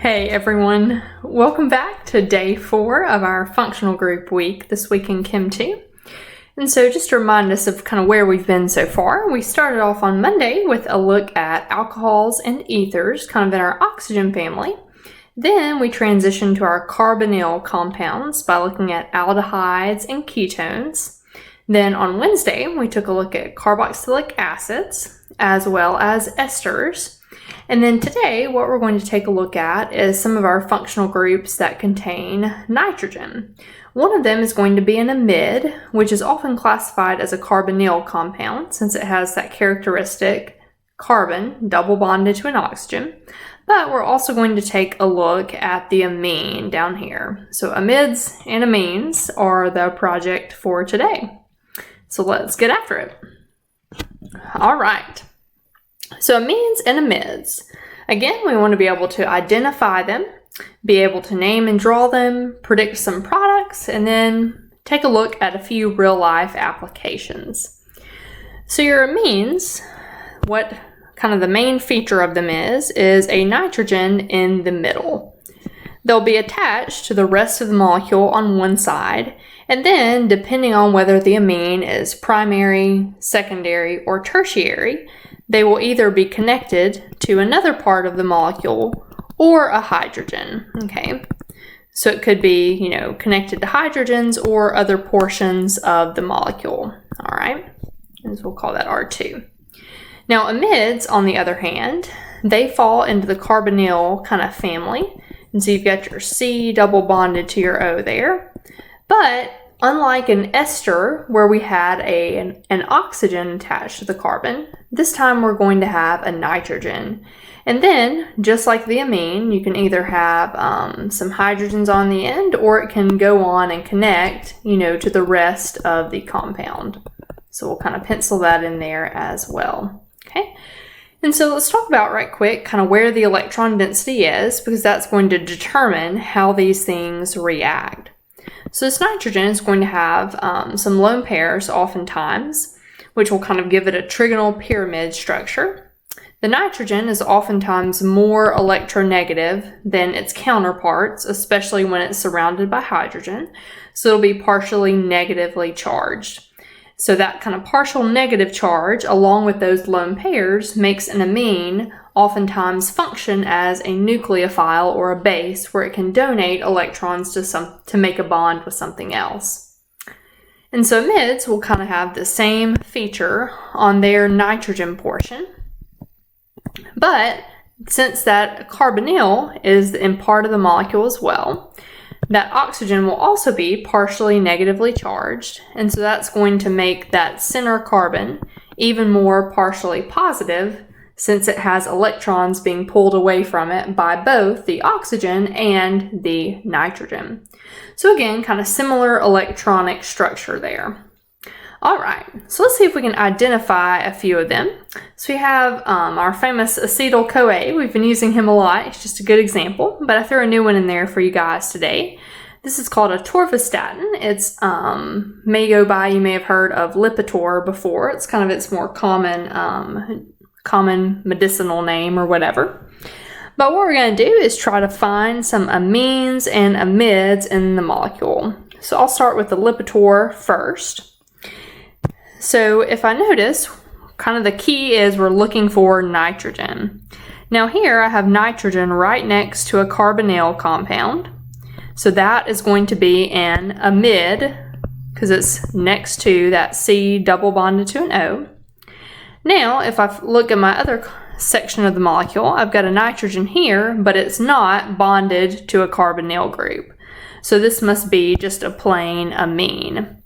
Hey everyone, welcome back to day 4 of our functional group week this week in Chem 2. And so just to remind us of kind of where we've been so far, we started off on Monday with a look at alcohols and ethers, kind of in our oxygen family. Then we transitioned to our carbonyl compounds by looking at aldehydes and ketones. Then on Wednesday, we took a look at carboxylic acids as well as esters. And then today, what we're going to take a look at is some of our functional groups that contain nitrogen. One of them is going to be an amide, which is often classified as a carbonyl compound since it has that characteristic carbon double bonded to an oxygen. But we're also going to take a look at the amine down here. So amides and amines are the project for today. So let's get after it. All right. So amines and amides. Again, we want to be able to identify them, be able to name and draw them, predict some products, and then take a look at a few real-life applications. So your amines, what kind of the main feature of them is a nitrogen in the middle. They'll be attached to the rest of the molecule on one side, and then depending on whether the amine is primary, secondary, or tertiary, they will either be connected to another part of the molecule or a hydrogen, okay? So it could be, connected to hydrogens or other portions of the molecule, all right? And so we'll call that R2. Now amides, on the other hand, they fall into the carbonyl kind of family. And so you've got your C double bonded to your O there. But unlike an ester where we had an oxygen attached to the carbon, this time we're going to have a nitrogen. And then, just like the amine, you can either have some hydrogens on the end, or it can go on and connect, to the rest of the compound. So we'll kind of pencil that in there as well. Okay. And so let's talk about right quick kind of where the electron density is, because that's going to determine how these things react. So this nitrogen is going to have some lone pairs oftentimes, which will kind of give it a trigonal pyramid structure. The nitrogen is oftentimes more electronegative than its counterparts, especially when it's surrounded by hydrogen. So it'll be partially negatively charged. So that kind of partial negative charge, along with those lone pairs, makes an amine oftentimes function as a nucleophile or a base where it can donate electrons to make a bond with something else. And so amides will kind of have the same feature on their nitrogen portion. But since that carbonyl is in part of the molecule as well, that oxygen will also be partially negatively charged, and so that's going to make that center carbon even more partially positive since it has electrons being pulled away from it by both the oxygen and the nitrogen. So again, kind of similar electronic structure there. All right, so let's see if we can identify a few of them. So we have our famous acetyl-CoA. We've been using him a lot. It's just a good example, but I threw a new one in there for you guys today. This is called a torvastatin. It's may go by, you may have heard of Lipitor before. It's kind of its more common medicinal name or whatever. But what we're going to do is try to find some amines and amides in the molecule. So I'll start with the Lipitor first. So if I notice, kind of the key is we're looking for nitrogen. Now here I have nitrogen right next to a carbonyl compound. So that is going to be an amide because it's next to that C double bonded to an O. Now if I look at my other section of the molecule, I've got a nitrogen here, but it's not bonded to a carbonyl group. So this must be just a plain amine.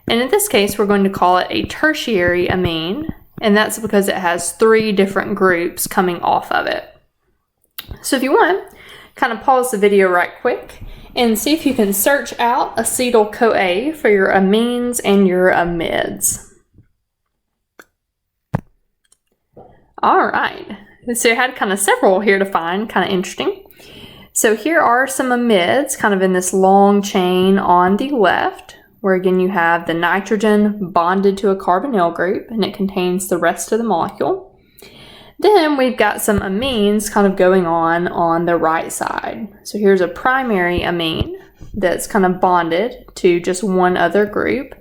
And in this case, we're going to call it a tertiary amine, and that's because it has 3 different groups coming off of it. So if you want, kind of pause the video right quick and see if you can search out acetyl-CoA for your amines and your amides. All right, so I had kind of several here to find, kind of interesting. So here are some amides kind of in this long chain on the left, where again you have the nitrogen bonded to a carbonyl group and it contains the rest of the molecule. Then we've got some amines kind of going on the right side. So here's a primary amine that's kind of bonded to just one other group.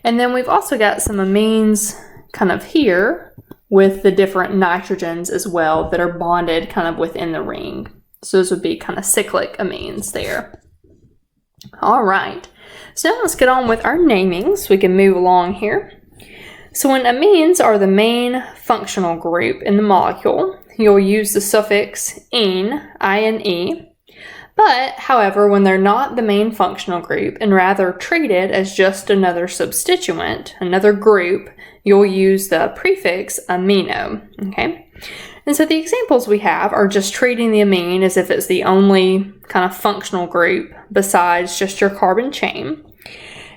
And then we've also got some amines kind of here with the different nitrogens as well that are bonded kind of within the ring. So those would be kind of cyclic amines there. All right, so now let's get on with our naming so we can move along here. So when amines are the main functional group in the molecule, you'll use the suffix "ene", I-N-E. But, however, when they're not the main functional group and rather treated as just another substituent, another group, you'll use the prefix amino, okay? And so the examples we have are just treating the amine as if it's the only kind of functional group besides just your carbon chain.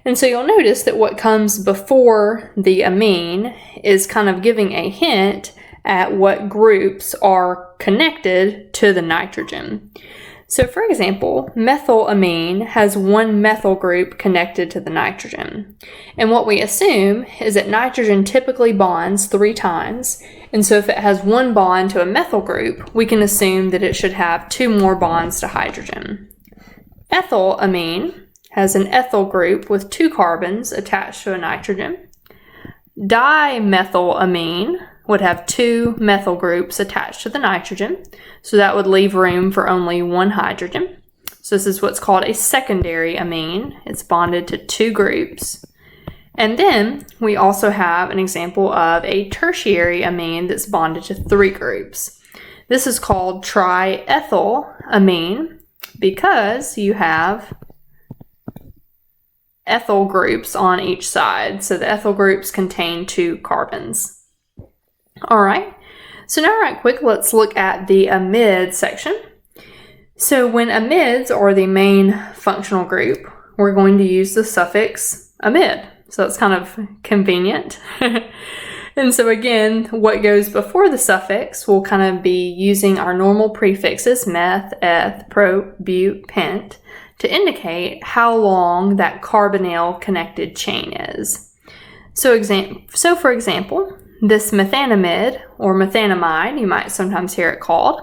And so you'll notice that what comes before the amine is kind of giving a hint at what groups are connected to the nitrogen. So for example, methylamine has one methyl group connected to the nitrogen. And what we assume is that nitrogen typically bonds 3 times. And so if it has one bond to a methyl group, we can assume that it should have 2 more bonds to hydrogen. Ethylamine has an ethyl group with 2 carbons attached to a nitrogen. Dimethylamine would have 2 methyl groups attached to the nitrogen, so that would leave room for only 1 hydrogen. So this is what's called a secondary amine. It's bonded to 2 groups. And then we also have an example of a tertiary amine that's bonded to 3 groups. This is called triethylamine because you have ethyl groups on each side. So the ethyl groups contain 2 carbons. All right, so now right quick, let's look at the amide section. So when amides are the main functional group, we're going to use the suffix amide. So that's kind of convenient. And so again, what goes before the suffix will kind of be using our normal prefixes, meth, eth, pro, but, pent, to indicate how long that carbonyl connected chain is. So for example, this methanamide, or methanamide, you might sometimes hear it called,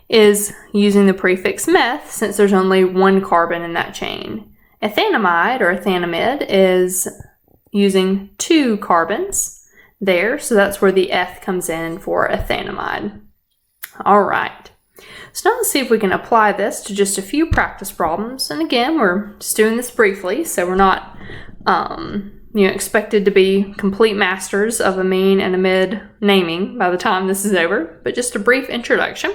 is using the prefix meth since there's only 1 carbon in that chain. Ethanamide, or ethanamide, is using 2 carbons there, so that's where the eth comes in for ethanamide. All right, so now let's see if we can apply this to just a few practice problems. And again, we're just doing this briefly, so we're not expected to be complete masters of amine and amide naming by the time this is over, but just a brief introduction.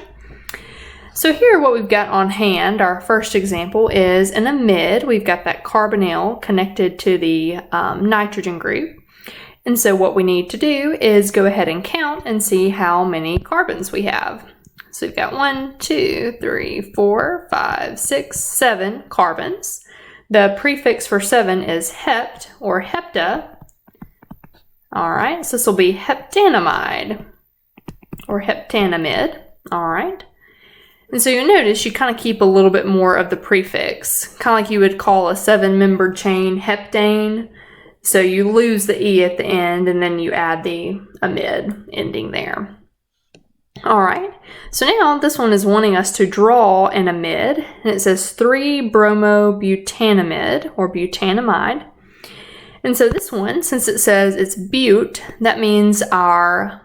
So here what we've got on hand, our first example is an amide. We've got that carbonyl connected to the nitrogen group. And so what we need to do is go ahead and count and see how many carbons we have. So we've got 1, 2, 3, 4, 5, 6, 7 carbons. The prefix for 7 is hept or hepta. All right, so this will be heptanamide or heptanamide. All right. And so you'll notice you kind of keep a little bit more of the prefix, kind of like you would call a 7-membered chain heptane. So you lose the E at the end and then you add the amide ending there. All right, so now this one is wanting us to draw an amide, and it says 3-bromobutanamide or butanamide. And so this one, since it says it's but, that means our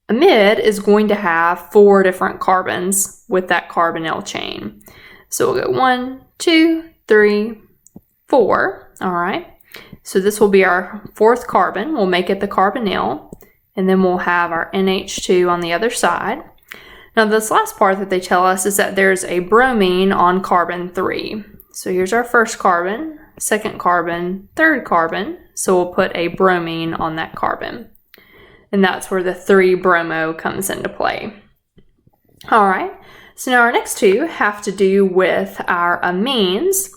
amide is going to have 4 different carbons with that carbonyl chain. So we'll go 1, 2, 3, 4. All right, so this will be our 4th carbon. We'll make it the carbonyl. And then we'll have our NH2 on the other side. Now this last part that they tell us is that there's a bromine on carbon 3. So here's our 1st carbon, 2nd carbon, 3rd carbon. So we'll put a bromine on that carbon. And that's where the 3-bromo comes into play. All right, so now our next 2 have to do with our amines.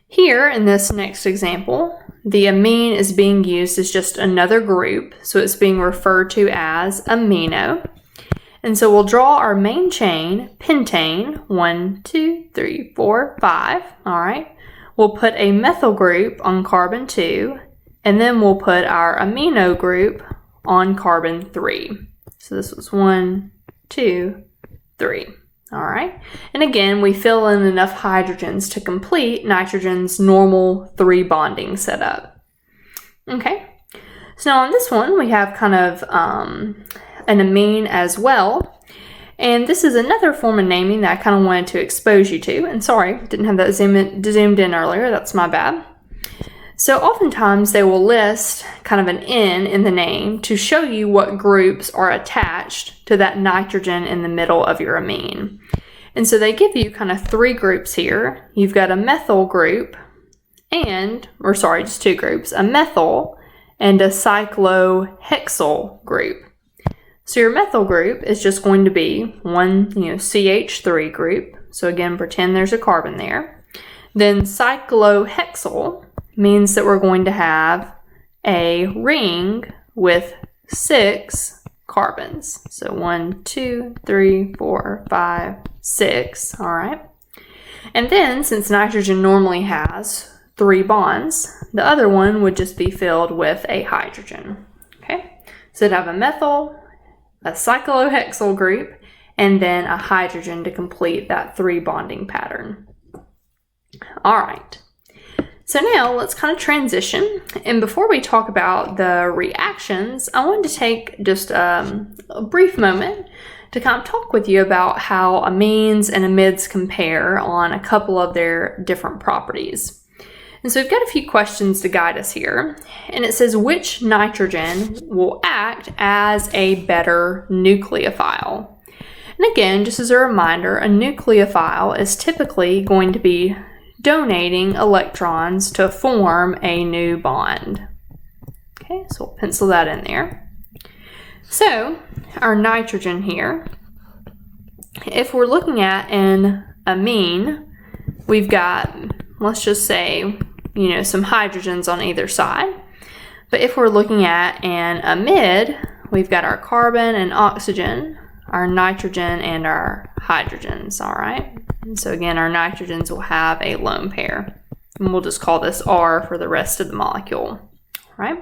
Here in this next example, the amine is being used as just another group, so it's being referred to as amino. And so we'll draw our main chain, pentane, 1, 2, 3, 4, 5, all right. We'll put a methyl group on carbon 2, and then we'll put our amino group on carbon 3. So this was 1, 2, 3. All right. And again, we fill in enough hydrogens to complete nitrogen's normal 3 bonding setup. Okay. So now on this one, we have kind of an amine as well. And this is another form of naming that I kind of wanted to expose you to. And sorry, didn't have that zoomed in earlier. That's my bad. So oftentimes they will list kind of an N in the name to show you what groups are attached to that nitrogen in the middle of your amine. And so they give you kind of 3 groups here. You've got a methyl group just 2 groups, a methyl and a cyclohexyl group. So your methyl group is just going to be one, CH3 group. So again, pretend there's a carbon there. Then cyclohexyl means that we're going to have a ring with 6 carbons. So 1, 2, 3, 4, 5, 6. All right. And then since nitrogen normally has 3 bonds, the other one would just be filled with a hydrogen. Okay. So it'd have a methyl, a cyclohexyl group, and then a hydrogen to complete that 3 bonding pattern. All right. So now let's kind of transition. And before we talk about the reactions, I wanted to take just a brief moment to kind of talk with you about how amines and amides compare on a couple of their different properties. And so we've got a few questions to guide us here. And it says, which nitrogen will act as a better nucleophile? And again, just as a reminder, a nucleophile is typically going to be donating electrons to form a new bond. Okay, so we'll pencil that in there. So our nitrogen here, if we're looking at an amine, we've got, let's just say, some hydrogens on either side. But if we're looking at an amide, we've got our carbon and oxygen, our nitrogen and our hydrogens, all right? And so again, our nitrogens will have a lone pair. And we'll just call this R for the rest of the molecule, all right?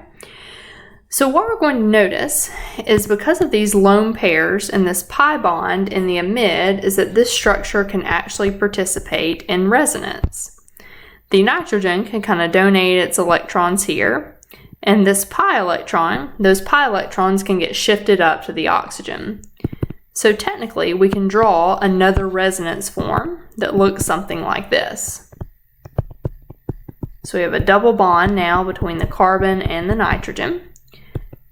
So what we're going to notice is because of these lone pairs and this pi bond in the amide is that this structure can actually participate in resonance. The nitrogen can kind of donate its electrons here, and this pi electron, those pi electrons can get shifted up to the oxygen. So technically, we can draw another resonance form that looks something like this. So we have a double bond now between the carbon and the nitrogen.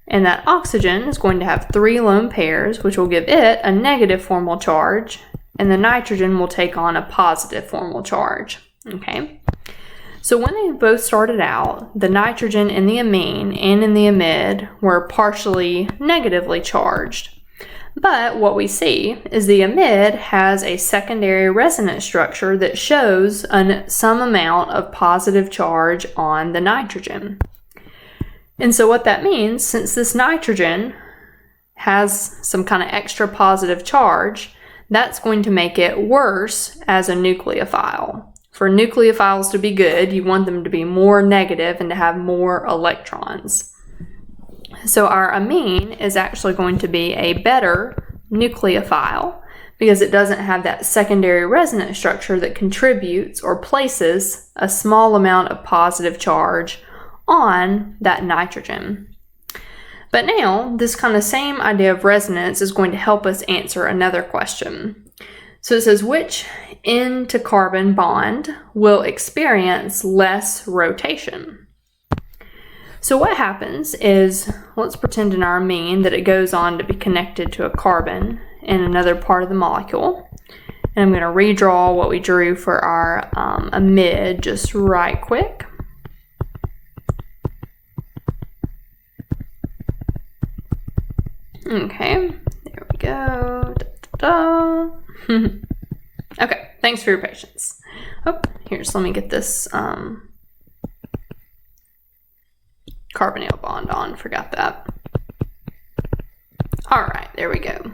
And that oxygen is going to have 3 lone pairs, which will give it a negative formal charge, and the nitrogen will take on a positive formal charge. Okay? So when they both started out, the nitrogen in the amine and in the amide were partially negatively charged. But what we see is the amide has a secondary resonance structure that shows some amount of positive charge on the nitrogen. And so what that means, since this nitrogen has some kind of extra positive charge, that's going to make it worse as a nucleophile. For nucleophiles to be good, you want them to be more negative and to have more electrons. So our amine is actually going to be a better nucleophile because it doesn't have that secondary resonance structure that contributes or places a small amount of positive charge on that nitrogen. But now, this kind of same idea of resonance is going to help us answer another question. So it says, which N to carbon bond will experience less rotation? So what happens is, let's pretend in our amine that it goes on to be connected to a carbon in another part of the molecule. And I'm going to redraw what we drew for our amide just right quick. Okay, there we go. Da, da, da. Okay, thanks for your patience. Oh, here, just let me get this carbonyl bond on. Forgot that. All right, there we go.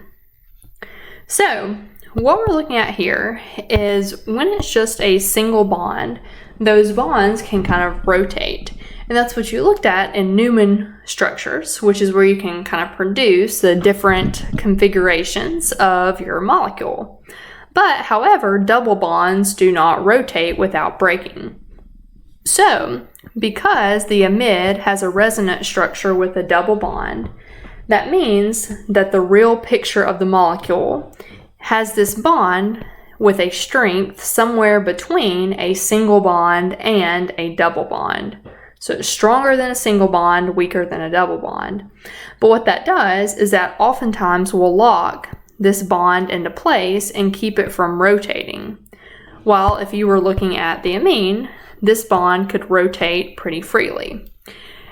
So what we're looking at here is when it's just a single bond, those bonds can kind of rotate. And that's what you looked at in Newman structures, which is where you can kind of produce the different configurations of your molecule. But, however, double bonds do not rotate without breaking. So, because the amide has a resonance structure with a double bond, that means that the real picture of the molecule has this bond with a strength somewhere between a single bond and a double bond. So it's stronger than a single bond, weaker than a double bond. But what that does is that oftentimes will lock this bond into place and keep it from rotating. While if you were looking at the amine, this bond could rotate pretty freely.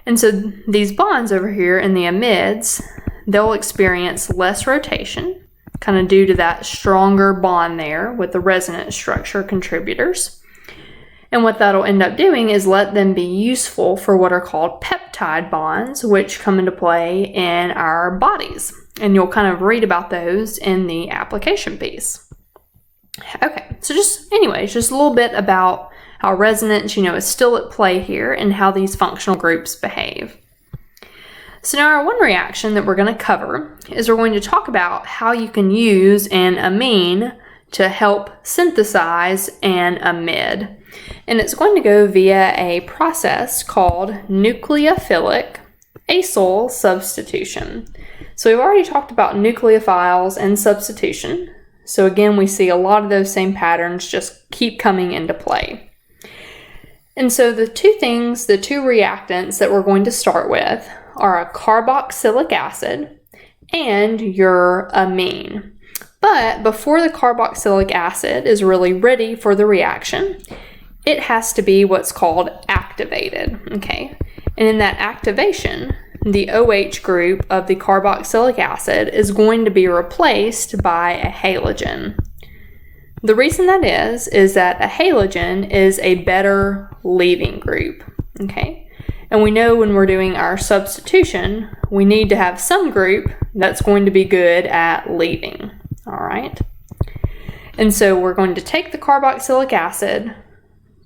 And so these bonds over here in the amides, they'll experience less rotation, kind of due to that stronger bond there with the resonance structure contributors. And what that'll end up doing is let them be useful for what are called peptide bonds, which come into play in our bodies. And you'll kind of read about those in the application piece. Okay, so just a little bit about how resonance, is still at play here and how these functional groups behave. So now our one reaction that we're going to cover is we're going to talk about how you can use an amine to help synthesize an amide. And it's going to go via a process called nucleophilic acyl substitution. So we've already talked about nucleophiles and substitution. So again, we see a lot of those same patterns just keep coming into play. And so the two reactants that we're going to start with are a carboxylic acid and your amine. But before the carboxylic acid is really ready for the reaction, it has to be what's called activated, okay? And in that activation, the OH group of the carboxylic acid is going to be replaced by a halogen. The reason that is that a halogen is a better leaving group, okay? And we know when we're doing our substitution, we need to have some group that's going to be good at leaving, all right? And so we're going to take the carboxylic acid,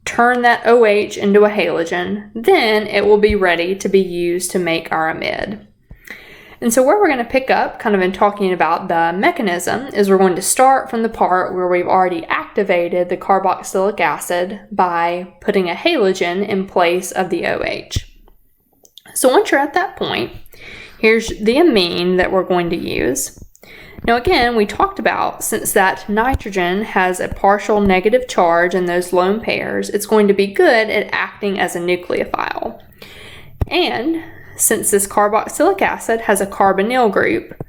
turn that OH into a halogen, then it will be ready to be used to make our amide. And so where we're going to pick up, kind of in talking about the mechanism, is we're going to start from the part where we've already activated the carboxylic acid by putting a halogen in place of the OH. So once you're at that point, here's the amine that we're going to use. Now again, we talked about since that nitrogen has a partial negative charge in those lone pairs, it's going to be good at acting as a nucleophile. And since this carboxylic acid has a carbonyl group,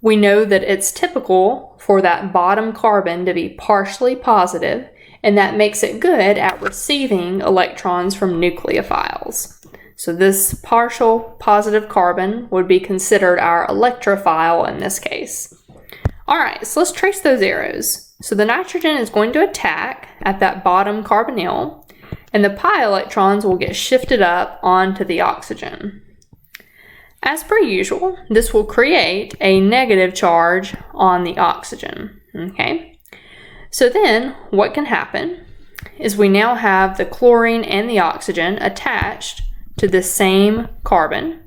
we know that it's typical for that bottom carbon to be partially positive, and that makes it good at receiving electrons from nucleophiles. So this partial positive carbon would be considered our electrophile in this case. All right, so let's trace those arrows. So the nitrogen is going to attack at that bottom carbonyl, and the pi electrons will get shifted up onto the oxygen. As per usual, this will create a negative charge on the oxygen, okay? So then what can happen is we now have the chlorine and the oxygen attached to the same carbon.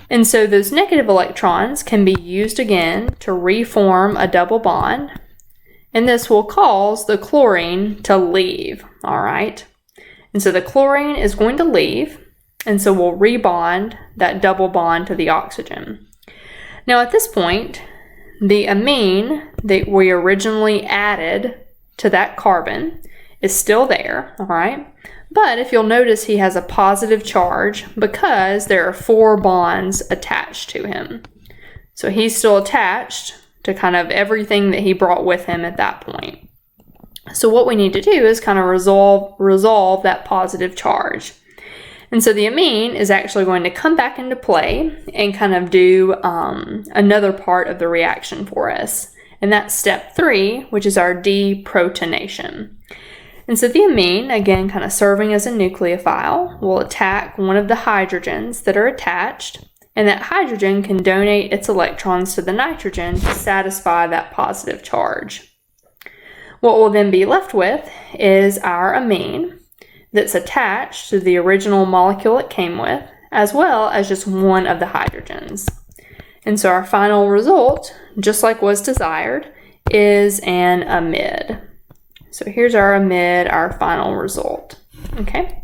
And so those negative electrons can be used again to reform a double bond, and this will cause the chlorine to leave, all right? And so the chlorine is going to leave, and so we'll rebond that double bond to the oxygen. Now at this point, the amine that we originally added to that carbon is still there, all right? But if you'll notice, he has a positive charge because there are 4 bonds attached to him. So he's still attached to kind of everything that he brought with him at that point. So what we need to do is kind of resolve that positive charge. And so the amine is actually going to come back into play and kind of do another part of the reaction for us. And that's step 3, which is our deprotonation. And so the amine, again, kind of serving as a nucleophile, will attack one of the hydrogens that are attached, and that hydrogen can donate its electrons to the nitrogen to satisfy that positive charge. What we'll then be left with is our amine. that's attached to the original molecule it came with, as well as just one of the hydrogens. And so our final result, just like was desired, is an amide. So here's our amide, our final result. Okay?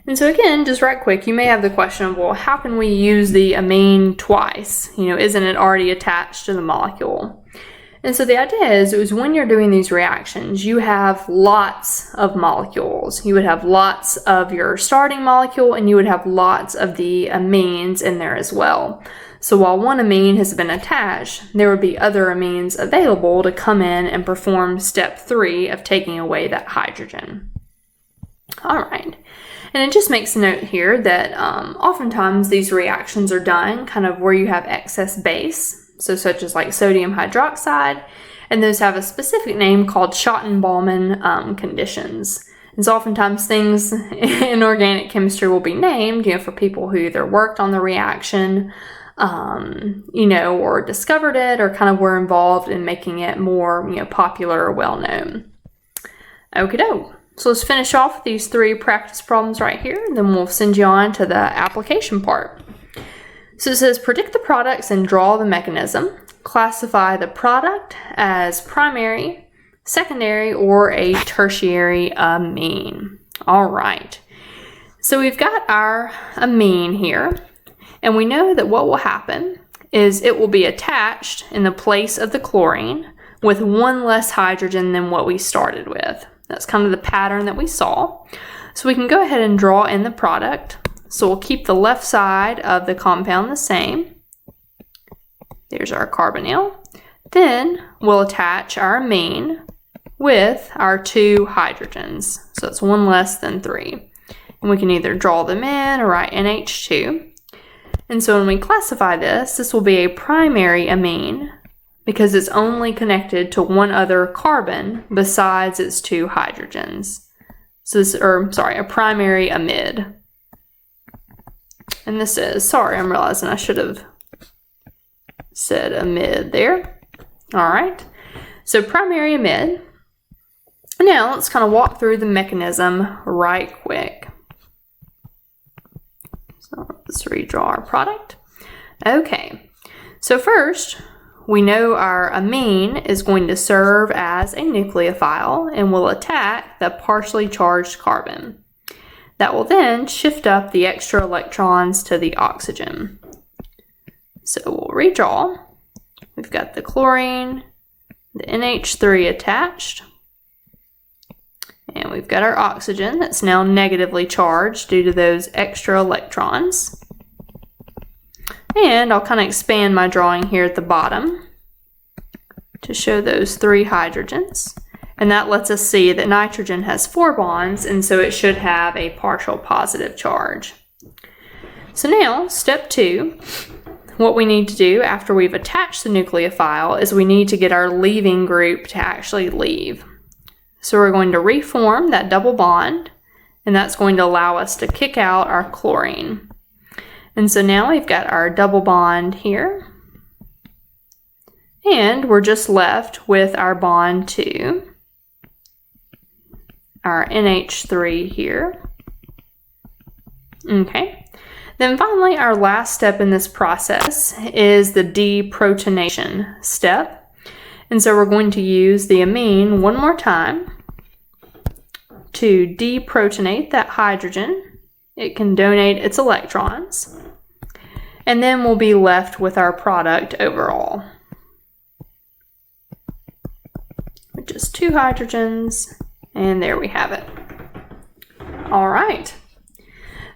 And so again, just right quick, you may have the question of, well, how can we use the amine twice? Isn't it already attached to the molecule? And so the idea is when you're doing these reactions, you have lots of molecules. You would have lots of your starting molecule, and you would have lots of the amines in there as well. So while one amine has been attached, there would be other amines available to come in and perform step 3 of taking away that hydrogen. All right. And it just makes a note here that oftentimes these reactions are done kind of where you have excess base, so such as like sodium hydroxide, and those have a specific name called Schotten-Ballmann conditions. And so oftentimes things in organic chemistry will be named, for people who either worked on the reaction, or discovered it, or kind of were involved in making it more, popular or well-known. Okie doke. So let's finish off with these 3 practice problems right here, and then we'll send you on to the application part. So it says, predict the products and draw the mechanism. Classify the product as primary, secondary, or a tertiary amine. All right. So we've got our amine here, and we know that what will happen is it will be attached in the place of the chlorine with one less hydrogen than what we started with. That's kind of the pattern that we saw. So we can go ahead and draw in the product. So we'll keep the left side of the compound the same. There's our carbonyl. Then we'll attach our amine with our 2 hydrogens. So it's 1 less than 3. And we can either draw them in or write NH2. And so when we classify this will be a primary amine, because it's only connected to one other carbon besides its 2 hydrogens. So this, a primary amide. And this is, I'm realizing I should have said amide there. All right, so primary amide. Now let's kind of walk through the mechanism right quick. So let's redraw our product. Okay, so first, we know our amine is going to serve as a nucleophile and will attack the partially charged carbon. That will then shift up the extra electrons to the oxygen. So we'll redraw. We've got the chlorine, the NH3 attached, and we've got our oxygen that's now negatively charged due to those extra electrons. And I'll kind of expand my drawing here at the bottom to show those 3 hydrogens. And that lets us see that nitrogen has 4 bonds, and so it should have a partial positive charge. So now, step 2, what we need to do after we've attached the nucleophile is we need to get our leaving group to actually leave. So we're going to reform that double bond, and that's going to allow us to kick out our chlorine. And so now we've got our double bond here, and we're just left with our bond to our NH3 here. Okay, then finally our last step in this process is the deprotonation step. And so we're going to use the amine one more time to deprotonate that hydrogen. It can donate its electrons. And then we'll be left with our product overall, with just 2 hydrogens, and there we have it. All right.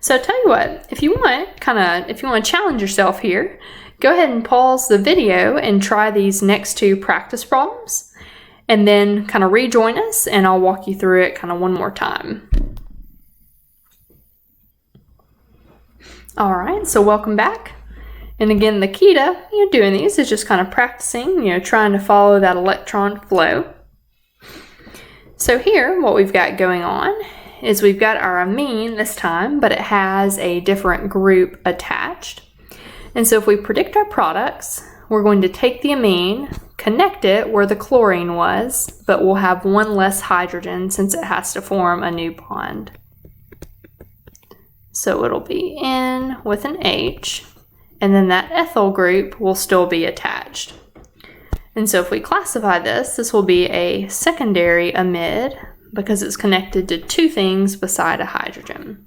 So I tell you what, if you want to challenge yourself here, go ahead and pause the video and try these next 2 practice problems, and then kind of rejoin us, and I'll walk you through it kind of one more time. All right, so welcome back. And again, the key to doing these is just kind of practicing, trying to follow that electron flow. So here, what we've got going on is we've got our amine this time, but it has a different group attached. And so if we predict our products, we're going to take the amine, connect it where the chlorine was, but we'll have 1 less hydrogen since it has to form a new bond. So it'll be N with an H, and then that ethyl group will still be attached. And so if we classify this, this will be a secondary amide because it's connected to two things beside a hydrogen.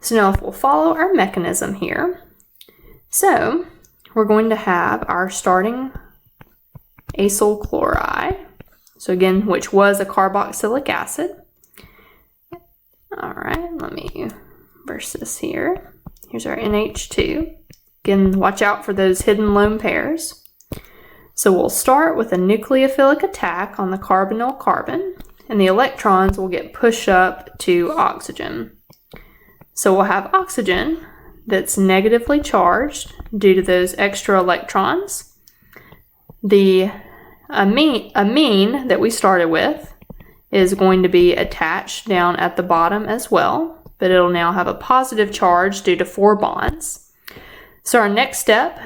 So now if we'll follow our mechanism here, so we're going to have our starting acyl chloride, so again, which was a carboxylic acid. All right, let me reverse this here. Here's our NH2. Again, watch out for those hidden lone pairs. So we'll start with a nucleophilic attack on the carbonyl carbon, and the electrons will get pushed up to oxygen. So we'll have oxygen that's negatively charged due to those extra electrons. The amine that we started with is going to be attached down at the bottom as well, but it'll now have a positive charge due to 4 bonds. So our next step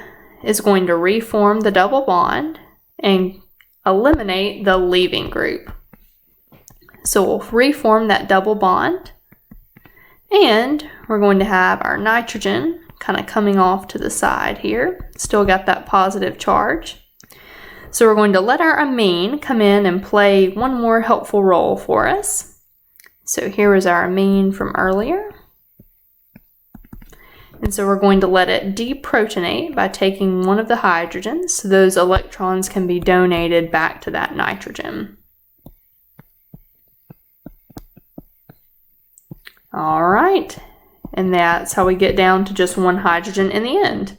is going to reform the double bond and eliminate the leaving group. So we'll reform that double bond, and we're going to have our nitrogen kind of coming off to the side here. Still got that positive charge. So we're going to let our amine come in and play one more helpful role for us. So here is our amine from earlier. And so we're going to let it deprotonate by taking one of the hydrogens, so those electrons can be donated back to that nitrogen. All right, and that's how we get down to just one hydrogen in the end.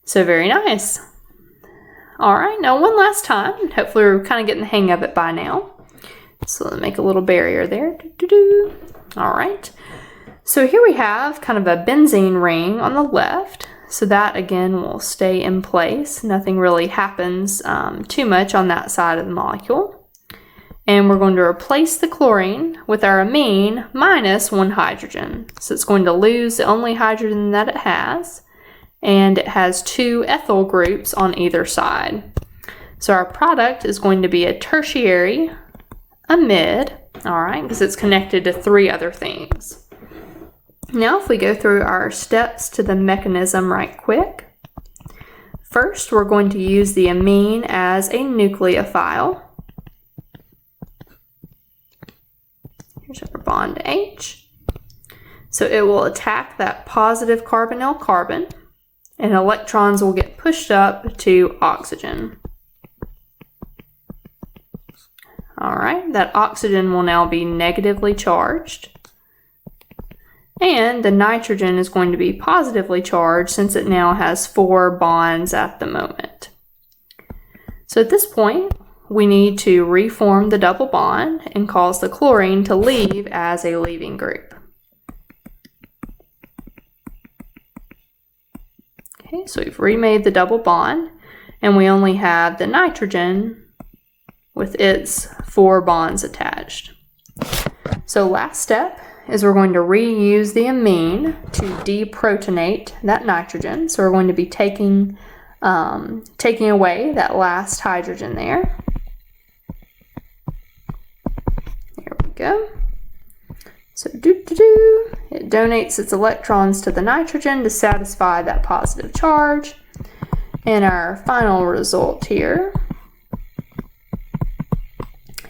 So very nice. All right, now one last time. Hopefully we're kind of getting the hang of it by now. So let me make a little barrier there. All right. So here we have kind of a benzene ring on the left. So that again will stay in place. Nothing really happens too much on that side of the molecule. And we're going to replace the chlorine with our amine minus one hydrogen. So it's going to lose the only hydrogen that it has. And it has 2 ethyl groups on either side. So our product is going to be a tertiary amide, all right, because it's connected to 3 other things. Now if we go through our steps to the mechanism right quick. First, we're going to use the amine as a nucleophile. Here's our bond H. So it will attack that positive carbonyl carbon, and electrons will get pushed up to oxygen. All right, that oxygen will now be negatively charged. And the nitrogen is going to be positively charged since it now has 4 bonds at the moment. So at this point, we need to reform the double bond and cause the chlorine to leave as a leaving group. Okay, so we've remade the double bond, and we only have the nitrogen with its 4 bonds attached. So last step is we're going to reuse the amine to deprotonate that nitrogen. So we're going to be taking away that last hydrogen there. There we go. So it donates its electrons to the nitrogen to satisfy that positive charge. And our final result here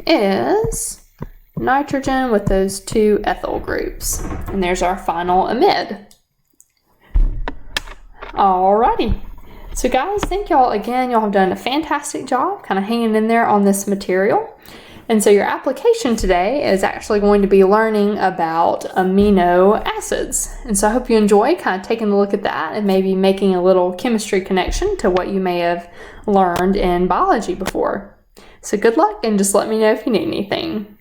is nitrogen with those 2 ethyl groups. And there's our final amide. Alrighty. So guys, thank y'all again. Y'all have done a fantastic job kind of hanging in there on this material. And so your application today is actually going to be learning about amino acids. And so I hope you enjoy kind of taking a look at that and maybe making a little chemistry connection to what you may have learned in biology before. So good luck, and just let me know if you need anything.